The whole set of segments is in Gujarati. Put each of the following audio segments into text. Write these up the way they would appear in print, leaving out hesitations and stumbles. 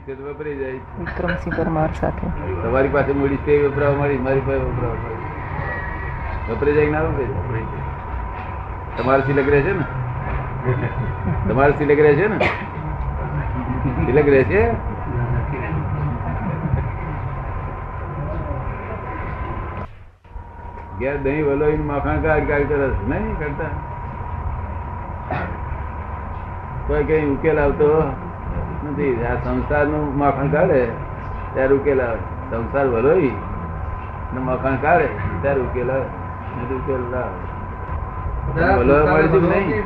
છે તો વપરાઈ જાય. વિક્રમસિંહ પરમાર સાથે તમારી પાસે મૂડી તે વપરાવા મળી, મારી પાસે વપરાવા મળી, વપરાઈ જાય ના વપરાઈ જાય. તમારે સિલક રહે છે ને, તમારે સિલક રહે છે ને, સિલક રહે છે. ઘેર દહીં વલોઈ માખણ કાઢ કરે નહીં કરતા, કોઈ કઈ ઉકેલ આવતો નથી. આ સંસાર નું માખણ કાઢે ત્યારે ઉકેલ આવે, સંસાર વલોઈ ને માખણ કાઢે ત્યારે ઉકેલ આવે, નથી ઉકેલ આવે. વલોવા મળે છે કે નહીં?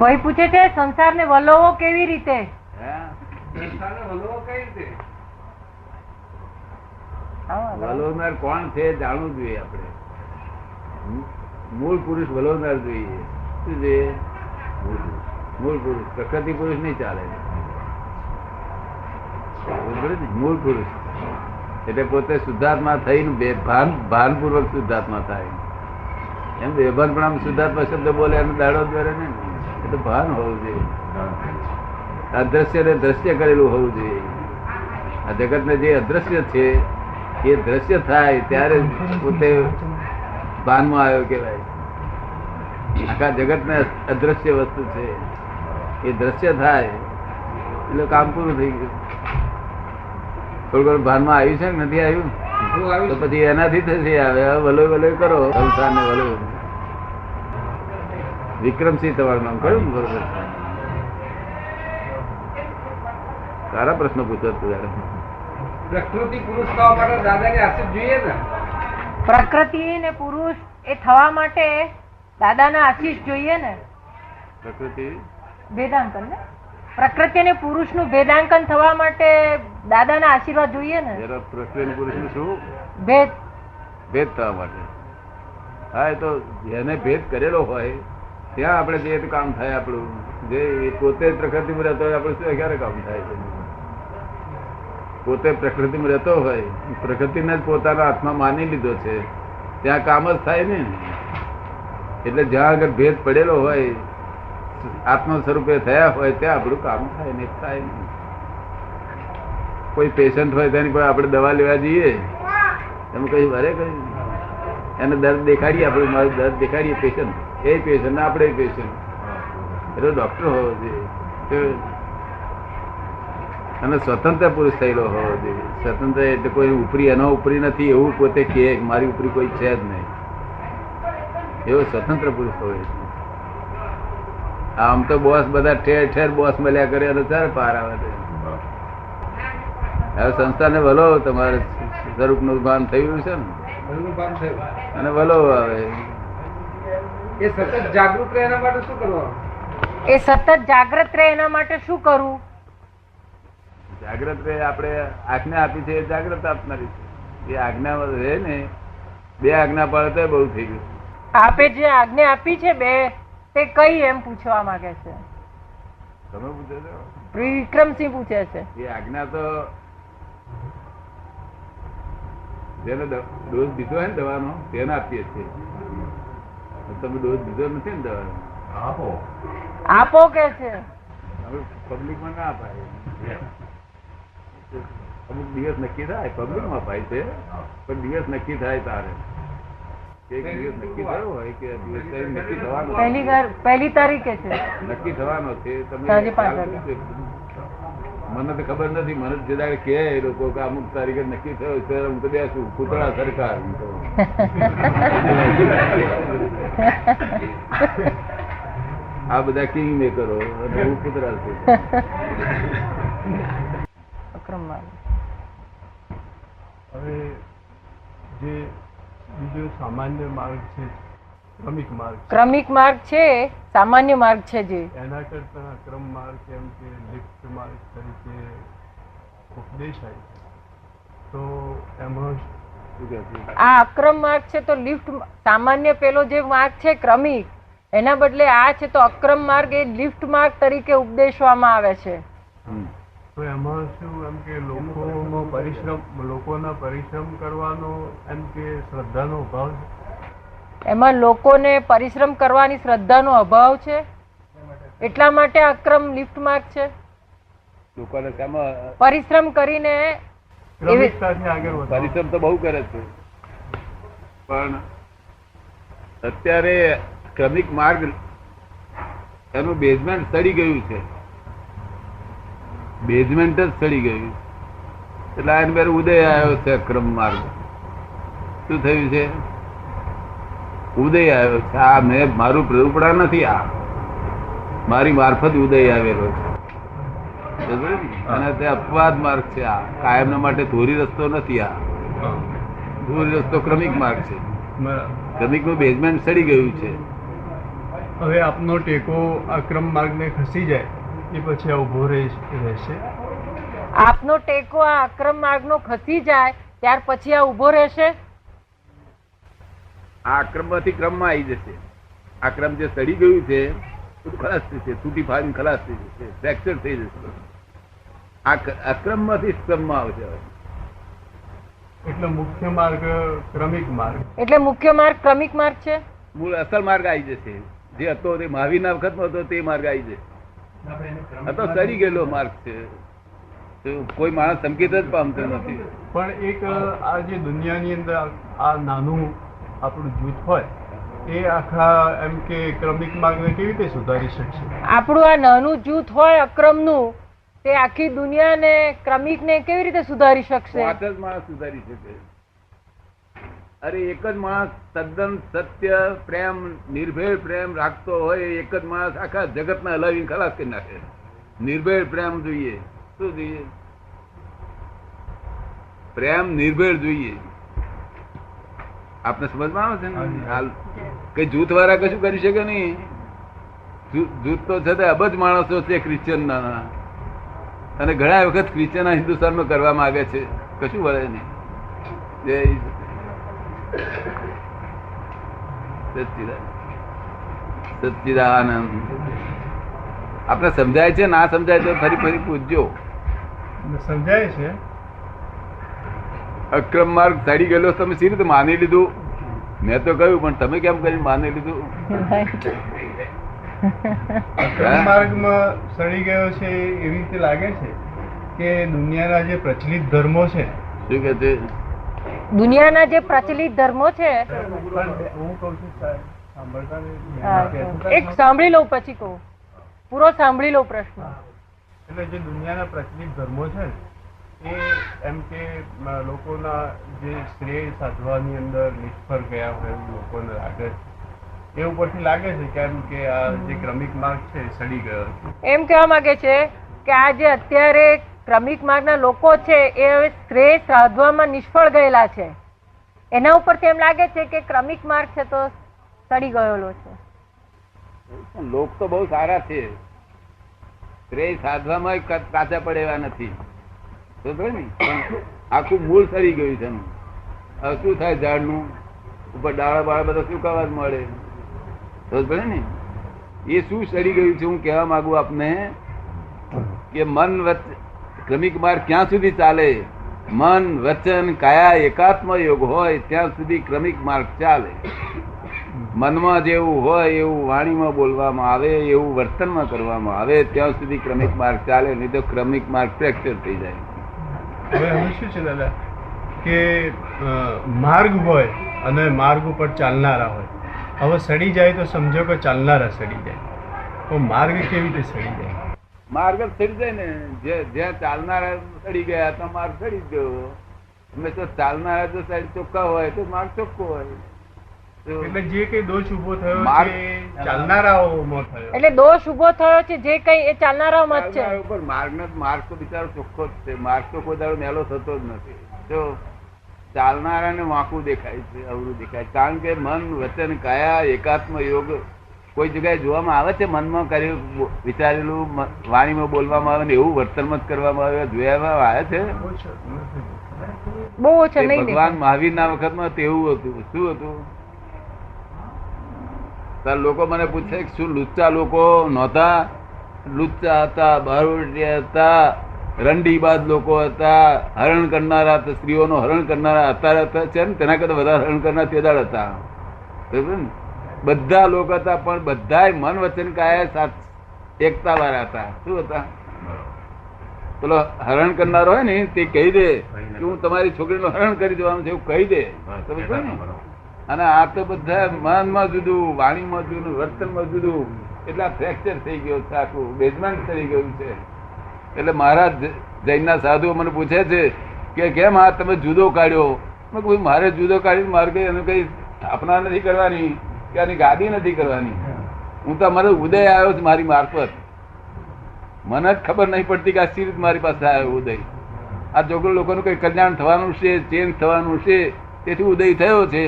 ભાઈ પૂછે છે સંસાર ને વલોવો કેવી રીતે? વલોનાર કોણ છે જાણવું જોઈએ આપણે. મૂળ પુરુષ વલોનાર જોઈએ. શું જોઈએ? મૂળ પુરુષ. પ્રકૃતિ પુરુષ નહીં ચાલે. મૂળ પુરુષ એટલે પોતે શુદ્ધાત્મા થઈને ભાનપૂર્વક શુદ્ધાત્મા થાય. એમ બેભાન પણ આમ શુદ્ધાત્મા શબ્દ બોલે એનો દાડો દ્વારા ને, એ તો ભાન હોવું જોઈએ. અદ્રશ્ય ને દ્રશ્ય કરેલું હોવું જોઈએ. આ જગત ને જે અદ્રશ્ય છે એ દ્રશ્ય થાય ત્યારે પોતે ભાનમાં આવ્યો કેવાય. આખા જગત ને અદ્રશ્ય વસ્તુ છે, એ દ્રશ્ય થાય એટલે કામ પૂરું થઈ ગયું. થોડું ઘણું ભાનમાં આવ્યું છે કે નથી આવ્યું? તો પછી એનાથી થશે. આવે વલોય વલોય કરો સંસાર ને વલોય. વિક્રમસિંહ તમારું નામ કયું? બરોબર. સારા પ્રશ્નો પૂછો. પ્રકૃતિ પુરુષ થવા માટે દાદાની આશીષ જોઈએ ને? પ્રકૃતિ ને પુરુષ એ થવા માટે દાદાના આશીષ જોઈએ ને? પ્રકૃતિ ભેદાંકન ને પ્રકૃતિ અને પુરુષ નું ભેદાંકન થવા માટે દાદાના આશીર્વાદ જોઈએ ને? પ્રકૃતિ અને પુરુષ નું શું ભેદ? ભેદ થવા માટે. હા, એ તો જેને ભેદ કરેલો હોય ત્યાં આપણે જઈએ તો કામ થાય. આપણું જે પોતે પ્રકૃતિમાં રહેતો હોય આપણે શું ક્યારે કામ થાય છે? પોતે પ્રકૃતિમાં રહેતો હોય, પ્રકૃતિને જ પોતાના હાથમાં માની લીધો છે, ત્યાં કામ જ થાય ને. એટલે જ્યાં આગળ ભેદ પડેલો હોય, આત્મ સ્વરૂપે થયા હોય ત્યાં આપણું કામ થાય ને થાય નહીં. કોઈ પેશન્ટ હોય તેની પર આપણે દવા લેવા જઈએ, એમ કહ્યું અરે કહ્યું એને દર્દ દેખાડીએ, આપણે મારું દર્દ દેખાડીએ પેશન્ટ, એ પેશન્ટ ને આપણે પેશન્ટ, એટલે ડોક્ટર હોવો જોઈએ અને સ્વતંત્ર પુરુષ થયેલો હોવો જોઈએ. સ્વતંત્ર એટલે કોઈ ઉપરી એનો ઉપરી નથી એવું પોતે કહે મારી ઉપરી કોઈ છે જ નહીં, એવો સ્વતંત્ર પુરુષ હોય. આમ તો બોસ બધા ઠેર ઠેર બોસ મળ્યા કરે અને ત્યારે પાર આવે છે. હવે સંસ્થાને વલો તમારે સ્વરૂપ નું ભાન થયું છે ને, અને વલો આવે એ સતત જાગૃત રહે એના માટે શું કરવાનું? એ સતત જાગ્રત રહે એના માટે શું કરવું? જાગ્રત રહે. આપણે આજ્ઞા આપી છે એ જાગ્રત આપનારી છે. એ આજ્ઞા રહે ને, બે આજ્ઞા પાડે તો બહુ થઈ ગયું. આપે જે આજ્ઞા આપી છે બે, તે કઈ એમ પૂછવા માંગે છે? તમે પૂછો છો? વિક્રમસિંહ પૂછે છે. એ આજ્ઞા તો જેને ડોઝ દીધો હોય ને દવાનો તેને આપીએ છીએ. તમે ડોઝ દીધો નથી ને દવાનો, આપો આપો કે છે. પબ્લિક માં ના અપાય. અમુક દિવસ નક્કી થાય પબ્લિક માં અપાય છે, પણ દિવસ નક્કી થાય તારે એક દિવસ નક્કી થયો હોય કે દિવસ નક્કી થવાનો, પહેલી તારીખે છે નક્કી થવાનો છે. તમે મને તો ખબર નથી, મને જે દાડે કે એ લોકો કે અમુક તારીખે નક્કી થયો છે હું તો બેસું કૂતરા સરકાર. આ બધા કિંગ મેકરો અને હું કૂતરા છું. હવે જે બીજો સામાન્ય માર્ગ છે, ક્રમિક માર્ગ છે, સામાન્ય માર્ગ છે, જે એના કરતા ક્રમ માર્ગ એમ કે લિફ્ટ માર્ગ તરીકે ઉપદેશ થાય છે, તો એમાં આ અક્રમ માર્ગ છે તો લિફ્ટ સામાન્ય પેલો જે માર્ગ છે ક્રમિક, એના બદલે આ છે તો અક્રમ માર્ગ એ લિફ્ટ માર્ગ તરીકે ઉપદેશવામાં આવે છે. તો એમાં શું એમ કે લોકોના પરિશ્રમ કરવાનો એમ કે શ્રદ્ધાનો અભાવ છે? એમાં લોકોને પરિશ્રમ કરવાની શ્રદ્ધાનો અભાવ છે, એટલા માટે અક્રમ લિફ્ટ માર્ગ છે. લોકોને શામાં પરિશ્રમ કરીને ક્રમિકતાથી આગળ વધો. પરિશ્રમ તો બહુ કરે છે, પણ અત્યારે ક્રમિક માર્ગ એનું બેઝમેન્ટ સડી ગયું છે, બેઝમેન્ટ જ સડી ગયું. એટલે આ મેરે ઉદય આવ્યો છે. ક્રમ માર્ગ શું થયું છે? ઉદય આવ્યો છે. આ મેં મારું પ્રરૂપડા નથી, આ મારી મારફત ઉદય આવેલો છે. અને તે અપવાદ માર્ગ છે. આ કાયમ માટે ધોરી રસ્તો નથી. આ ધોરી રસ્તો ક્રમિક માર્ગ છે. બરાબર. ક્રમિક નું બેઝમેન્ટ સડી ગયું છે. હવે આપનો ટેકો આ ક્રમ માર્ગને ખસી જાય એ પછી આ ઉભો રહેશે. આપનો ટેકો આ અક્રમ માર્ગનો ખસી જાય ત્યાર પછી આ ઉભો રહેશે. આ ક્રમમાંથી ક્રમમાં આવી જશે. આ ક્રમ જે સડી ગયું છે બધું ખલાસ થશે, તૂટી ફાડીને ખલાસ થઈ જશે, ફ્રેક્ચર થઈ જશે. આ અક્રમમાંથી ક્રમમાં આવશે. એટલે મુખ્ય માર્ગ ક્રમિક માર્ગ. એટલે મુખ્ય માર્ગ ક્રમિક માર્ગ છે. મૂળ અસલ માર્ગ આવી જશે. જે હતો તે મહાવીરના વખતમાં હતો તે માર્ગ આવી જશે. આ તો સડી ગયેલો માર્ગ છે. કોઈ માણસ સંકેત જ પામતો નથી. પણ એક આ જે દુનિયાની અંદર આ નાનું આપણું જૂથ હોય એ આખા એમ કે ક્રમિક માર્ગને કેવી રીતે સુધારી શકશે? આપણું આ નાનું જૂથ હોય અક્રમનું, તે આખી દુનિયાને ક્રમિકને કેવી રીતે સુધારી શકશે? પાંચ જ માણસ સુધારી શકે. અરે એક જ માણસ તદ્દન સત્ય પ્રેમ નિર્ભય પ્રેમ રાખતો હોય, એક જ માણસ આખા જગતને હલાવીને ખલાસ કરી નાખે. નિર્ભય પ્રેમ જોઈએ. શું જોઈએ? પ્રેમ નિર્ભય જોઈએ. આપને સમજમાં આવે છે ને? હાલ કઈ જૂથ વાળા કશું કરી શકે નહીં. જૂથ તો છે અબજ માણસો છે ક્રિશ્ચિયન ના, અને ઘણા વખત ક્રિશ્ચિયન હિન્દુસ્તાનમાં કરવા માંગે છે. કશું વળે નહીં. સચ્ચિદાનંદ આપણે સમજાય છે, ના સમજાય તો ફરી ફરી પૂછજો. સમજાય છે. અક્રમ માર્ગ સડી ગયેલો તમે સી રીતે માની લીધું? મેં તો કહ્યું, પણ તમે કેમ કરી માની લીધું? અક્રમ માર્ગમાં સડી ગયો છે એવી રીતે લાગે છે કે દુનિયાના જે પ્રચલિત ધર્મો છે. શું કે છે? દુનિયાના જે પ્રચલિત ધર્મો છે. હું કહું છું સાંભળતા એક સાંભળી લઉં પછી કહું. પૂરો સાંભળી લઉં પ્રશ્ન. એટલે જે દુનિયાના પ્રચલિત ધર્મો છે ને એ એમ કે લોકોના જે શ્રેય સાધવાની અંદર નિષ્ફળ ગયા હોય એવું લોકોને લાગે છે. એ ઉપરથી લાગે છે કેમ કે આ જે ક્રમિક માર્ગ છે એ સડી ગયો છે. એમ કહેવા માંગે છે કે આ જે અત્યારે ક્રમિક માર્ગના લોકો છે એ હવે શ્રેય સાધવામાં નિષ્ફળ ગયેલા છે. એના ઉપરથી એમ લાગે છે કે ક્રમિક માર્ગ છે તો સડી ગયેલો છે. લોક તો બહુ સારા છે, શ્રેય સાધવામાં કાચા પડે એવા નથી. પણ આખું મૂળ સડી ગયું છે. હવે શું થાય? ઝાડનું ઉપર ડાળા બાળા બધા સુકાવા જ મળે. પડે ને એ શું સડી ગયું છે? હું કહેવા માંગુ આપને કે મન ક્રમિક માર્ગ ક્યાં સુધી ચાલે? મન વચન કાયા એકાત્મ યોગ હોય ત્યાં સુધી ક્રમિક માર્ગ ચાલે. મનમાં જેવું હોય એવું વાણીમાં બોલવામાં આવે, એવું વર્તનમાં કરવામાં આવે ત્યાં સુધી ક્રમિક માર્ગ ચાલે. નહીં તો ક્રમિક માર્ગ ફ્રેક્ચર થઈ જાય. હવે શું છે દાદા કે માર્ગ હોય અને માર્ગ ઉપર ચાલનારા હોય. હવે સડી જાય તો સમજો કે ચાલનારા સડી જાય, તો માર્ગ કેવી રીતે સડી જાય? માર્ગ જ સડી જાય ને. જ્યાં ચાલનારા સડી ગયા તો માર્ગ સડી જ ગયો. હંમેશા ચાલનારા જો સાઈડ ચોખ્ખા હોય તો માર્ગ ચોખ્ખો હોય. એટલે જે કઈ દોષ ઉભો થયો માર્ગ છે ચાલનારાઓમાં થયો. એટલે દોષ ઉભો થયો છે જે કઈ એ ચાલનારા મત છે. માર્ગ તો બિચારો ચોખ્ખો જ છે. માર્ગ તો કોઈ દાડો મેલો થતો જ નથી. જો ચાલનારાને વાંકું દેખાય છે, અવરું દેખાય. કારણ કે મન વચન કાયા એકાત્મ યોગ કોઈ જગ્યાએ જોવામાં આવે છે. મનમાં કર્યું વિચારેલું વાણીમાં બોલવામાં આવે ને એવું વર્તનમાં જ કરવામાં આવે જોવામાં આવે છે. બહુ ઓછા નહીં. ભગવાન મહાવીર ના વખતમાં તેવું હતું. શું હતું? લોકો મને પૂછે કે શું લુચ્ચા લોકો નહોતા? લુચ્ચા હતા, બહારવટિયા હતા, રંડીબાજ લોકો હતા, હરણ કરનારા હતા, સ્ત્રીઓનો હરણ કરનારા અત્યારે હતા છે ને તેના કરતા વધારે હરણ કરનાર તેદાળ હતા. બરાબર ને? બધા લોકો હતા, પણ બધા મન વચન કાયા એકતા વાળા હતા. શું હતા? પેલો હરણ કરનારો હોય ને તે કહી દે કે હું તમારી છોકરીનું હરણ કરી દેવાનું છે એવું કહી દે. તમે કહો ને. અને આ તો બધા મનમાં જુદું, વાણીમાં જુદું, વર્તનમાં જુદું, એટલે ફ્રેક્ચર થઈ ગયો છે, આખું બેઝમેન્ટ થઈ ગયું છે. એટલે મહારાજ જૈનના સાધુઓ મને પૂછે છે કે કેમ આ તમે જુદો કાઢ્યો? મેં કહ્યું મારે જુદો કાઢીને મારે કઈ એનું કઈ સ્થાપના નથી કરવાની કે આની ગાદી નથી કરવાની. હું તો અમારો ઉદય આવ્યો છે મારી મારફત. મને જ ખબર નહીં પડતી કે આ સી રીતે મારી પાસે આવ્યો ઉદય. આ જોગર લોકોનું કઈ કલ્યાણ થવાનું છે, ચેન્જ થવાનું છે, તેથી ઉદય થયો છે.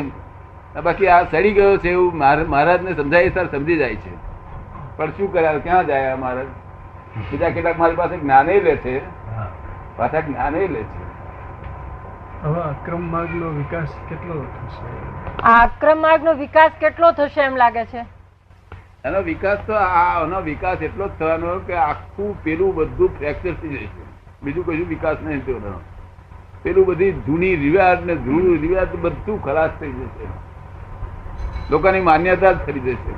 બાકી આ સડી ગયો છે એવું મહારાજને સમજાય ત્યારે સમજી જાય છે. પણ શું કરે, ક્યાં જાય મહારાજ? બીજા કેટલાક મારી પાસે જ્ઞાને લે છે, પાછા જ્ઞાને લે છે. હવે અક્રમ માર્ગનો વિકાસ કેટલો થશે? આ અક્રમ માર્ગનો વિકાસ કેટલો થશે એમ લાગે છે? એનો વિકાસ તો આનો વિકાસ એટલો જ થવાનો કે આખું પેલું બધું ફ્રેક્ચર થઈ જશે. બીજું કશું વિકાસ નહીં થયો. પેલું બધી જૂની રિવાજ ને જૂનું રિવાજ બધું ખલાસ થઈ જશે. લોકોની માન્યતા જ ખરી જશે.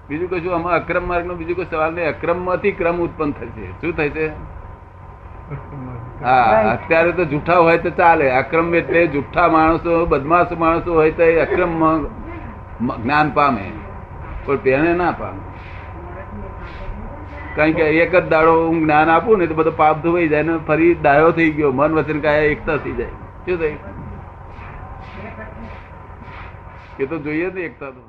બીજું કશું આમાં અક્રમ માર્ગ નો બીજું કોઈ સવાલ નહીં. અક્રમ માંથી ક્રમ ઉત્પન્ન થશે. શું થશે? હા, અત્યારે તો જૂઠા હોય તો ચાલે. અક્રમ એટલે જૂઠા માણસો, બદમાશ માણસો હોય તો એ અક્રમ જ્ઞાન પામે, પણ તેને ના પામે. કારણ કે એક જ દાડો હું જ્ઞાન આપું ને તો બધો પાપ ધોવાઈ જાય ને ફરી ડાયો થઈ ગયો, મન વચન કાયા એકતા થઈ જાય. શું થાય? એ તો જોઈએ ને એકતા તો.